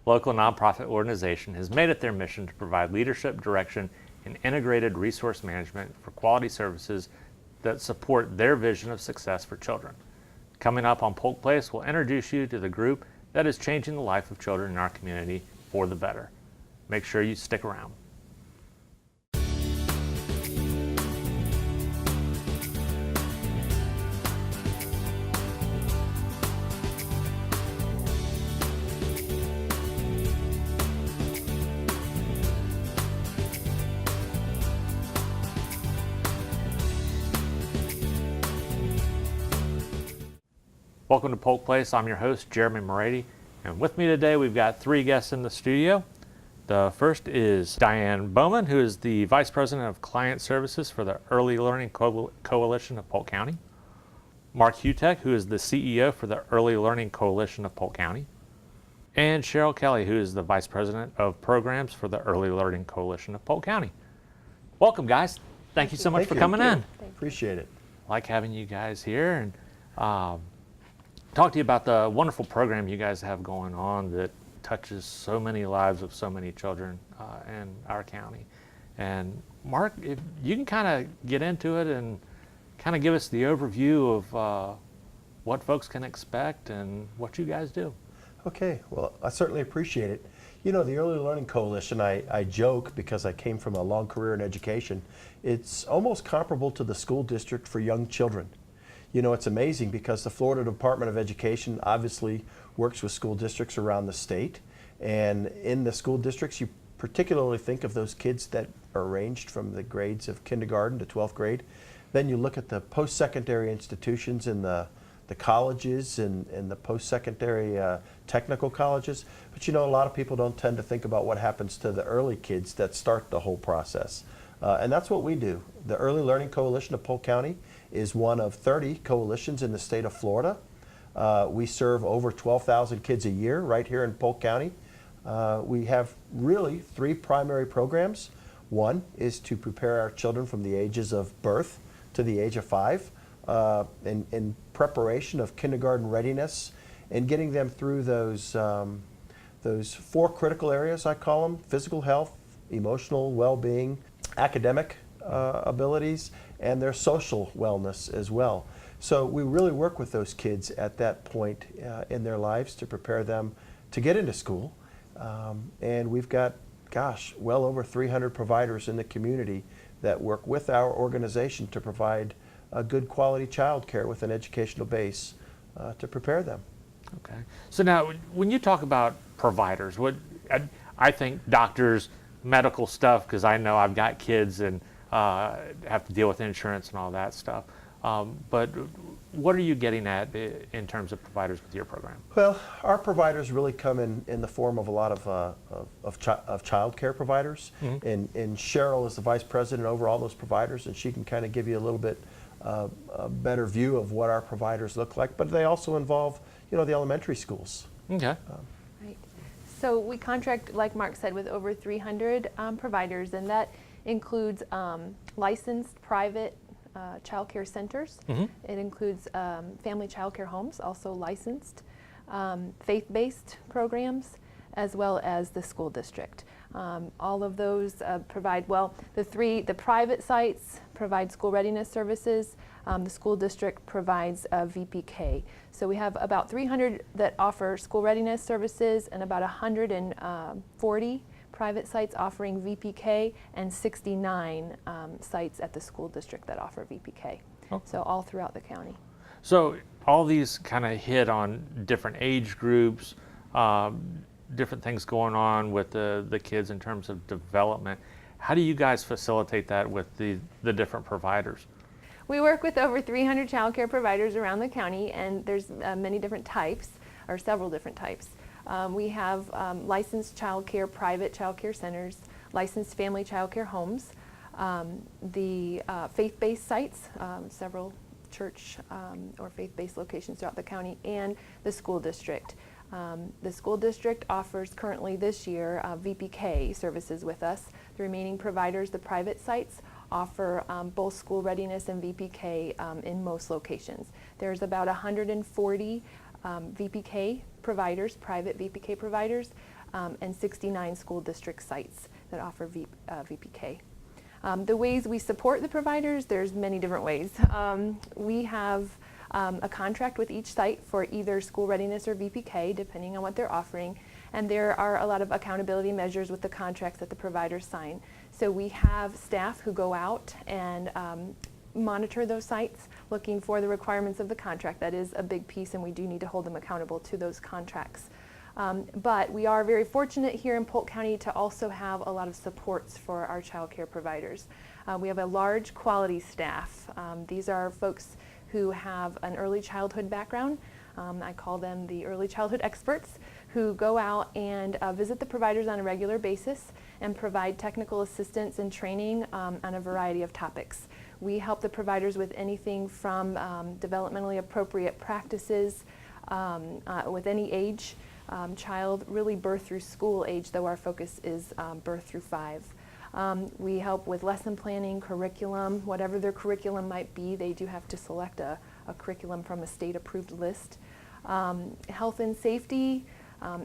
local nonprofit organization has made it their mission to provide leadership, direction, and integrated resource management for quality services that support their vision of success for children. Coming up on Polk Place, we'll introduce you to the group that is changing the life of children in our community for the better. Make sure you stick around. Welcome to Polk Place. I'm your host, Jeremy Morady, and with me today we've got three guests in the studio. The first is Diane Bowman, who is the Vice President of Client Services for the Early Learning Coalition of Polk County. Mark Hutek, who is the CEO for the Early Learning Coalition of Polk County. And Cheryl Kelly, who is the Vice President of Programs for the Early Learning Coalition of Polk County. Welcome, guys. Thank you so much for coming in. Appreciate it. Like having you guys here, and talk to you about the wonderful program you guys have going on that touches so many lives of so many children in our county. And Mark, if you can kind of get into it and kind of give us the overview of what folks can expect and what you guys do. Okay, well, I certainly appreciate it. You know, the Early Learning Coalition, I joke because I came from a long career in education, it's almost comparable to the school district for young children. You know, it's amazing because the Florida Department of Education obviously works with school districts around the state. And in the school districts, you particularly think of those kids that are ranged from the grades of kindergarten to 12th grade. Then you look at the post-secondary institutions and the colleges and the post-secondary technical colleges. But you know, a lot of people don't tend to think about what happens to the early kids that start the whole process. And that's what we do. The Early Learning Coalition of Polk County is one of 30 coalitions in the state of Florida. We serve over 12,000 kids a year right here in Polk County. We have really three primary programs. One is to prepare our children from the ages of birth to the age of 5 in preparation of kindergarten readiness and getting them through those four critical areas, I call them: physical health, emotional well-being, academic abilities, and their social wellness as well. So we really work with those kids at that point in their lives to prepare them to get into school. And we've got, gosh, well over 300 providers in the community that work with our organization to provide a good quality child care with an educational base to prepare them. Okay. So now, when you talk about providers, I think doctors, medical stuff, because I know I've got kids and have to deal with insurance and all that stuff. But what are you getting at in terms of providers with your program? Well, our providers really come in the form of a lot of child care providers. Mm-hmm. And Cheryl is the vice president over all those providers, and she can kind of give you a little bit a better view of what our providers look like. But they also involve, you know, the elementary schools. Okay. Right. So we contract, like Mark said, with over 300 providers, and that includes licensed private child care centers. Mm-hmm. It includes family child care homes, also licensed, faith-based programs, as well as the school district. All of those provide, well, the private sites provide school readiness services. The school district provides VPK. So we have about 300 that offer school readiness services and about 140 private sites offering VPK and 69 sites at the school district that offer VPK. Okay. So all throughout the county. So all these kind of hit on different age groups, different things going on with the kids in terms of development. How do you guys facilitate that with the different providers? We work with over 300 child care providers around the county, and there's many different types, or several different types. We have licensed child care, private child care centers, licensed family child care homes, the faith-based sites, several church or faith-based locations throughout the county, and the school district. The school district offers currently this year VPK services with us. The remaining providers, the private sites, offer both school readiness and VPK in most locations. There's about 140 VPK providers, private VPK providers. and 69 school district sites that offer VPK. The ways we support the providers, there's many different ways. We have a contract with each site for either school readiness or VPK, depending on what they're offering. And there are a lot of accountability measures with the contracts that the providers sign. So we have staff who go out and monitor those sites, looking for the requirements of the contract. That is a big piece, and we do need to hold them accountable to those contracts. But we are very fortunate here in Polk County to also have a lot of supports for our child care providers. We have a large quality staff. These are folks who have an early childhood background. I call them the early childhood experts, who go out and visit the providers on a regular basis and provide technical assistance and training on a variety of topics. We help the providers with anything from developmentally appropriate practices with any age child, really birth through school age, though our focus is birth through 5. We help with lesson planning, curriculum, whatever their curriculum might be. They do have to select a curriculum from a state-approved list. Health and safety,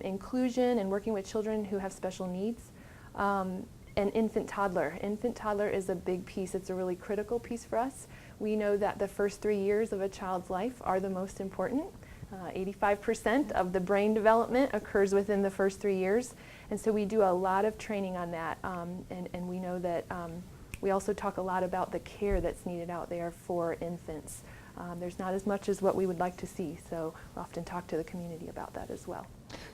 inclusion, and working with children who have special needs. And infant toddler. Infant toddler is a big piece. It's a really critical piece for us. We know that the first 3 years of a child's life are the most important. 85% of the brain development occurs within the first 3 years. And so we do a lot of training on that. And we know that we also talk a lot about the care that's needed out there for infants. There's not as much as what we would like to see, so we often talk to the community about that as well.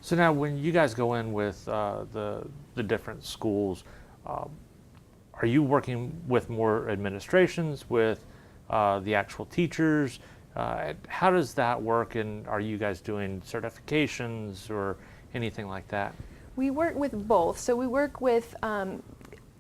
So now when you guys go in with the different schools, are you working with more administrations, with the actual teachers? How does that work, and are you guys doing certifications or anything like that? We work with both. So we work with,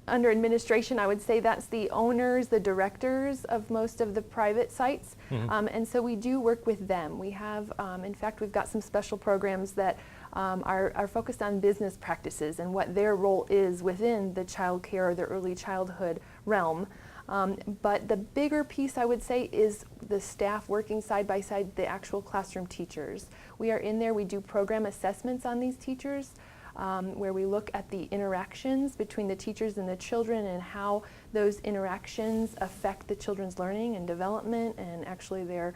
under administration, I would say that's the owners, the directors of most of the private sites. Mm-hmm. And so we do work with them. We have, in fact, we've got some special programs that are focused on business practices and what their role is within the child care or the early childhood realm. But the bigger piece, I would say, is the staff working side by side, the actual classroom teachers. We are in there, we do program assessments on these teachers, where we look at the interactions between the teachers and the children and how those interactions affect the children's learning and development and actually their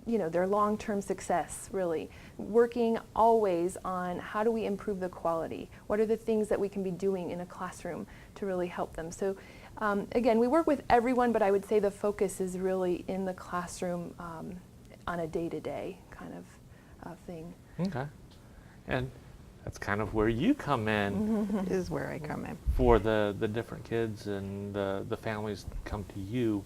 long-term success, really. Working always on how do we improve the quality? What are the things that we can be doing in a classroom to really help them? So again, we work with everyone, but I would say the focus is really in the classroom on a day-to-day kind of thing. Okay. And that's kind of where you come in. This is where I come in. For the different kids and the families come to you,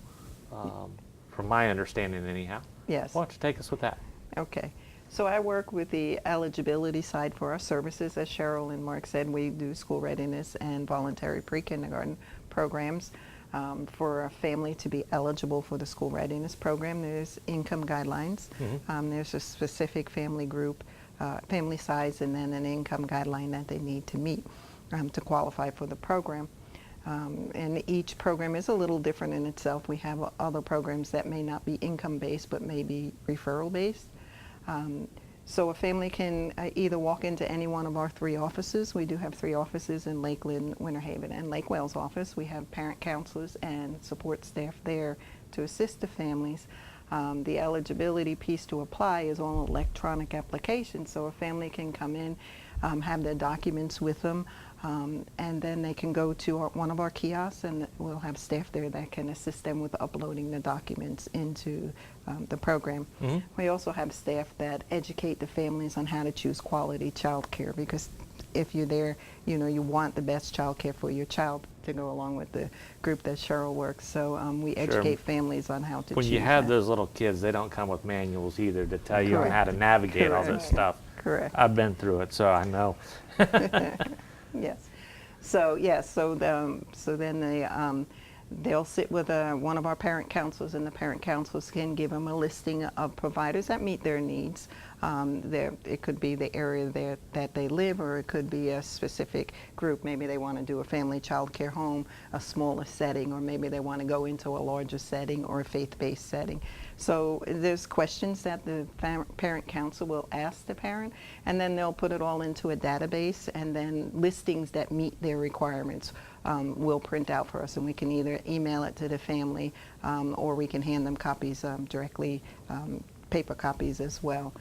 from my understanding anyhow. Yes. Why don't you take us with that? Okay. So I work with the eligibility side for our services. As Cheryl and Mark said, we do school readiness and voluntary pre-kindergarten programs. For a family to be eligible for the school readiness program, there's income guidelines. Mm-hmm. There's a specific family group, family size, and then an income guideline that they need to meet to qualify for the program. And each program is a little different in itself. We have other programs that may not be income-based, but may be referral-based. So a family can either walk into any one of our 3 offices. We do have 3 offices in Lakeland, Winter Haven, and Lake Wales office. We have parent counselors and support staff there to assist the families. The eligibility piece to apply is all electronic application, so a family can come in, have their documents with them, and then they can go to one of our kiosks, and we'll have staff there that can assist them with uploading the documents into the program. Mm-hmm. We also have staff that educate the families on how to choose quality child care, because if you're there, you want the best child care for your child to go along with the group that Cheryl works. So we educate families on how to choose. When you have those little kids, they don't come with manuals either to tell you on how to navigate all this stuff. Correct. I've been through it, so I know. Yes. So yes. So then they'll sit with one of our parent counselors, and the parent counselors can give them a listing of providers that meet their needs. It could be the area that they live, or it could be a specific group. Maybe they want to do a family child care home, a smaller setting, or maybe they want to go into a larger setting or a faith-based setting. So there's questions that the parent council will ask the parent, and then they'll put it all into a database, and then listings that meet their requirements will print out for us, and we can either email it to the family or we can hand them copies directly, paper copies as well.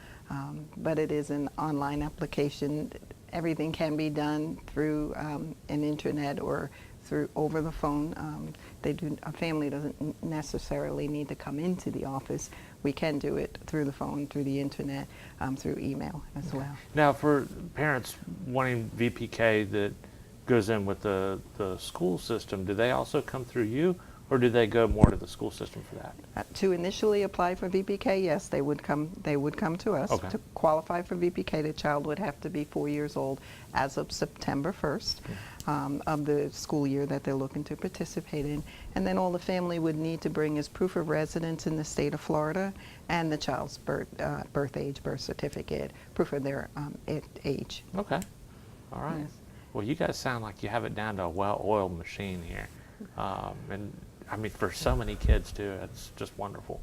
But it is an online application. Everything can be done through an internet or through over the phone. A family doesn't necessarily need to come into the office. We can do it through the phone, through the internet, through email as well. Now, for parents wanting VPK that goes in with the school system, do they also come through you, or do they go more to the school system for that? To initially apply for VPK, yes, they would come to us. Okay. To qualify for VPK, the child would have to be 4 years old as of September 1st of the school year that they're looking to participate in. And then all the family would need to bring is proof of residence in the state of Florida and the child's birth age, birth certificate, proof of their age. Okay. All right. Yes. Well, you guys sound like you have it down to a well-oiled machine here. And I mean, for so many kids too, it's just wonderful.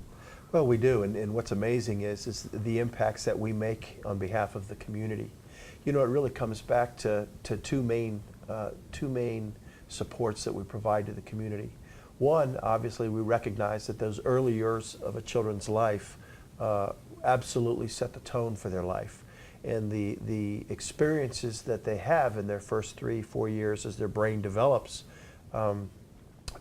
Well, we do, and what's amazing is the impacts that we make on behalf of the community. You know, it really comes back to two main supports that we provide to the community. One, obviously, we recognize that those early years of a children's life absolutely set the tone for their life. And the experiences that they have in their first 3-4 years as their brain develops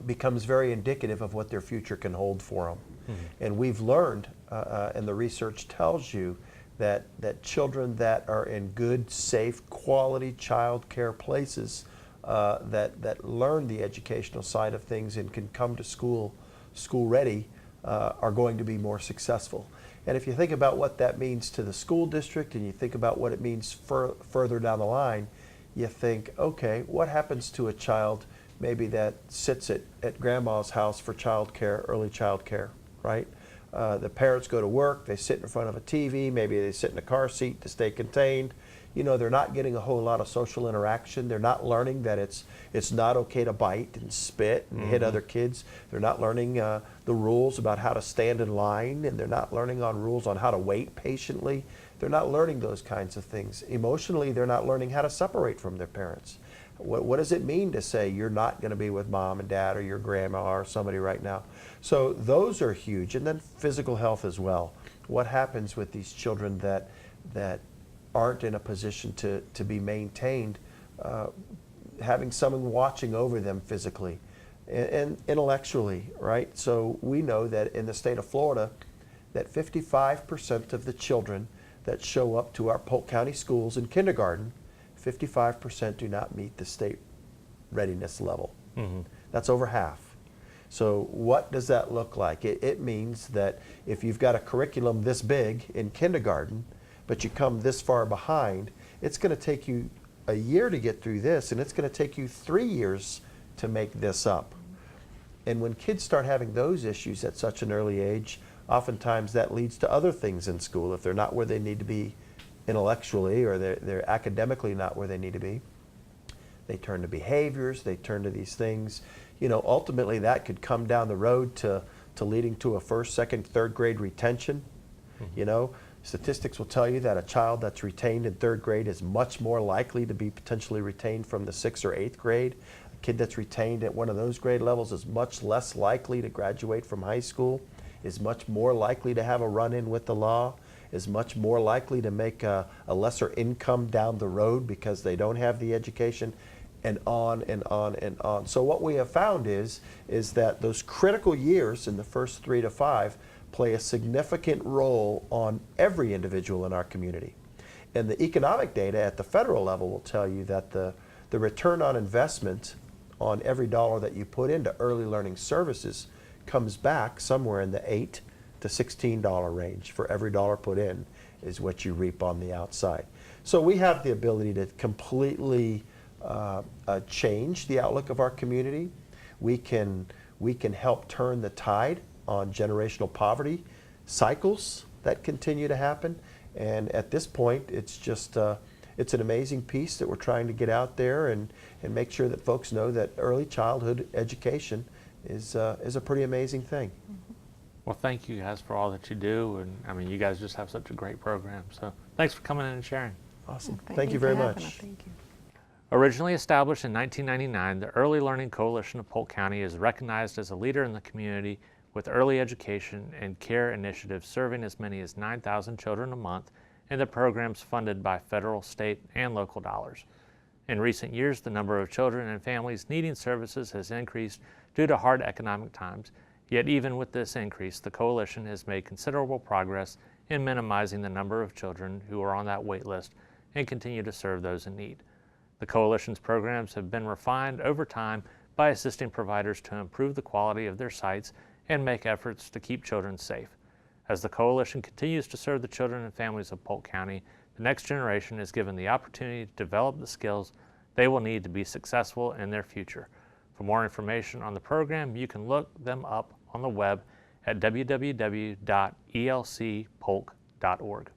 becomes very indicative of what their future can hold for them. Mm-hmm. And we've learned, and the research tells you, that children that are in good, safe, quality child care places that learn the educational side of things and can come to school ready are going to be more successful. And if you think about what that means to the school district, and you think about what it means further down the line, you think, okay, what happens to a child maybe that sits at grandma's house for early child care, right? The parents go to work, they sit in front of a TV, maybe they sit in a car seat to stay contained. You know, they're not getting a whole lot of social interaction. They're not learning that it's not okay to bite and spit and hit other kids. They're not learning the rules about how to stand in line, and they're not learning rules on how to wait patiently. They're not learning those kinds of things. Emotionally, they're not learning how to separate from their parents. What does it mean to say you're not going to be with mom and dad or your grandma or somebody right now? So those are huge. And then physical health as well. What happens with these children that aren't in a position to be maintained, having someone watching over them physically and intellectually, right? So we know that in the state of Florida, that 55% of the children that show up to our Polk County schools in kindergarten, 55% do not meet the state readiness level. Mm-hmm. That's over half. So what does that look like? It means that if you've got a curriculum this big in kindergarten, but you come this far behind, it's going to take you a year to get through this, and it's going to take you 3 years to make this up. And when kids start having those issues at such an early age, oftentimes that leads to other things in school. If they're not where they need to be intellectually, or they're academically not where they need to be, they turn to behaviors, they turn to these things. You know, ultimately that could come down the road to leading to a first, second, third grade retention. Mm-hmm. You know, statistics will tell you that a child that's retained in third grade is much more likely to be potentially retained from the 6th or 8th grade. A kid that's retained at one of those grade levels is much less likely to graduate from high school, is much more likely to have a run-in with the law, is much more likely to make a lesser income down the road because they don't have the education, and on and on and on. So what we have found is that those critical years in the first 3 to 5 play a significant role on every individual in our community. And the economic data at the federal level will tell you that the return on investment on every dollar that you put into early learning services comes back somewhere in the $8 to $16 range for every dollar put in is what you reap on the outside. So we have the ability to completely change the outlook of our community. We can help turn the tide on generational poverty cycles that continue to happen, And at this point, it's just it's an amazing piece that we're trying to get out there and make sure that folks know that early childhood education is a pretty amazing thing. Well, thank you guys for all that you do, and I mean, you guys just have such a great program. So thanks for coming in and sharing. Awesome. Thank Thank you you for very having us. much. Thank you. Originally established in 1999, the Early Learning Coalition of Polk County is recognized as a leader in the community with early education and care initiatives serving as many as 9,000 children a month, and the programs funded by federal, state, and local dollars. In recent years, the number of children and families needing services has increased due to hard economic times, yet even with this increase, the coalition has made considerable progress in minimizing the number of children who are on that wait list and continue to serve those in need. The coalition's programs have been refined over time by assisting providers to improve the quality of their sites and make efforts to keep children safe. As the coalition continues to serve the children and families of Polk County, the next generation is given the opportunity to develop the skills they will need to be successful in their future. For more information on the program, you can look them up on the web at www.elcpolk.org.